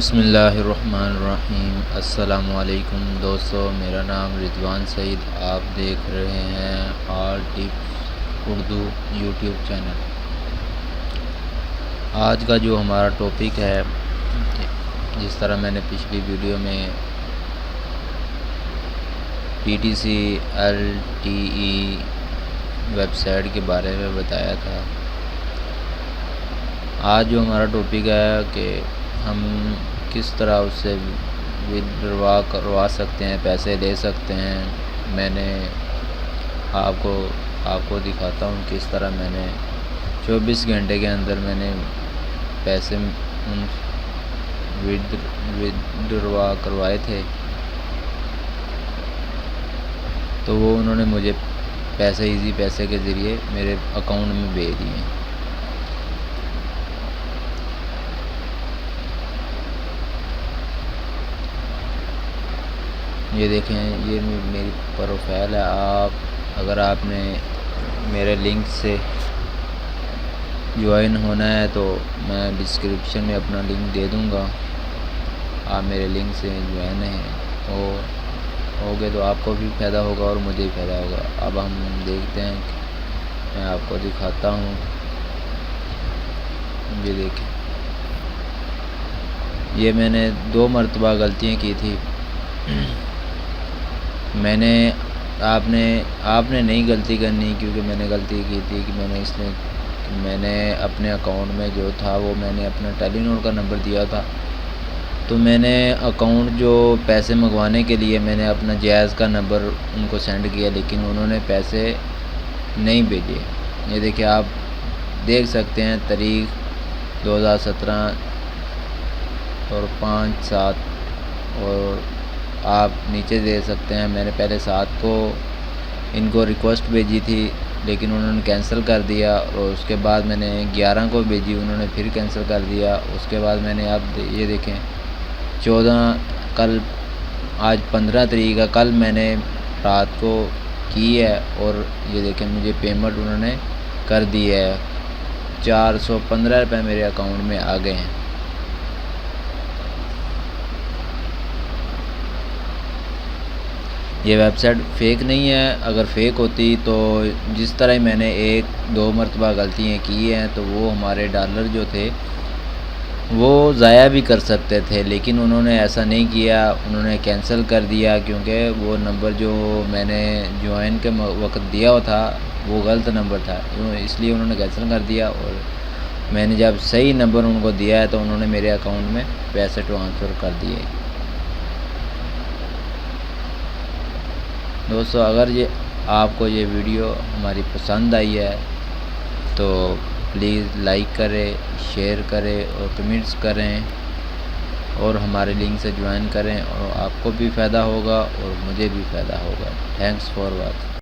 بسم اللہ الرحمن الرحیم۔ السلام علیکم دوستو، میرا نام رضوان سعید، آپ دیکھ رہے ہیں آل ٹپس اردو یوٹیوب چینل۔ آج کا جو ہمارا ٹاپک ہے، جس طرح میں نے پچھلی ویڈیو میں PTCLTE ویب سائٹ کے بارے میں بتایا تھا، آج جو ہمارا ٹاپک ہے کہ ہم کس طرح اس سے ودڈرا کروا سکتے ہیں، پیسے لے سکتے ہیں۔ میں نے آپ کو دکھاتا ہوں کس طرح میں نے 24 گھنٹے کے اندر میں نے پیسے ودڈرا کروائے تھے، تو وہ انہوں نے مجھے ایزی پیسے کے ذریعے میرے اکاؤنٹ میں بھیج دیے۔ یہ دیکھیں، یہ میری پروفائل ہے۔ اگر آپ نے میرے لنک سے جوائن ہونا ہے تو میں ڈسکرپشن میں اپنا لنک دے دوں گا، آپ میرے لنک سے جوائن ہیں اور ہوگے تو آپ کو بھی فائدہ ہوگا اور مجھے بھی فائدہ ہوگا۔ اب ہم دیکھتے ہیں کہ میں آپ کو دکھاتا ہوں۔ یہ دیکھیں، یہ میں نے 2 مرتبہ غلطیاں کی تھی۔ آپ نے نہیں غلطی کرنی، کیونکہ میں نے غلطی کی تھی کہ میں نے اپنے اکاؤنٹ میں جو تھا وہ میں نے اپنا ٹیلی نار کا نمبر دیا تھا، تو میں نے اکاؤنٹ جو پیسے منگوانے کے لیے میں نے اپنا جائز کا نمبر ان کو سینڈ کیا، لیکن انہوں نے پیسے نہیں بھیجے۔ یہ دیکھیں، آپ دیکھ سکتے ہیں تاریخ 2017 اور 5/7، اور آپ نیچے دے سکتے ہیں میں نے پہلے 7 کو ان کو ریکویسٹ بھیجی تھی، لیکن انہوں نے کینسل کر دیا، اور اس کے بعد میں نے 11 کو بھیجی، انہوں نے پھر کینسل کر دیا۔ اس کے بعد میں نے اب یہ دیکھیں 14 کل، آج 15 تاریخ ہے، کل میں نے رات کو کی ہے، اور یہ دیکھیں مجھے پیمنٹ انہوں نے کر دی ہے، 415 روپے میرے اکاؤنٹ میں آ گئے ہیں۔ یہ ویب سائٹ فیک نہیں ہے، اگر فیک ہوتی تو جس طرح میں نے 1-2 مرتبہ غلطیاں کی ہیں تو وہ ہمارے ڈالر جو تھے وہ ضائع بھی کر سکتے تھے، لیکن انہوں نے ایسا نہیں کیا، انہوں نے کینسل کر دیا، کیونکہ وہ نمبر جو میں نے جوائن کے وقت دیا ہوا تھا وہ غلط نمبر تھا، اس لیے انہوں نے کینسل کر دیا، اور میں نے جب صحیح نمبر ان کو دیا ہے تو انہوں نے میرے اکاؤنٹ میں پیسے ٹرانسفر کر دیے۔ دوستو، اگر آپ کو یہ ویڈیو ہماری پسند آئی ہے تو پلیز لائک کریں، شیئر کریں اور کمنٹس کریں، اور ہمارے لنک سے جوائن کریں، اور آپ کو بھی فائدہ ہوگا اور مجھے بھی فائدہ ہوگا۔ Thanks for watching.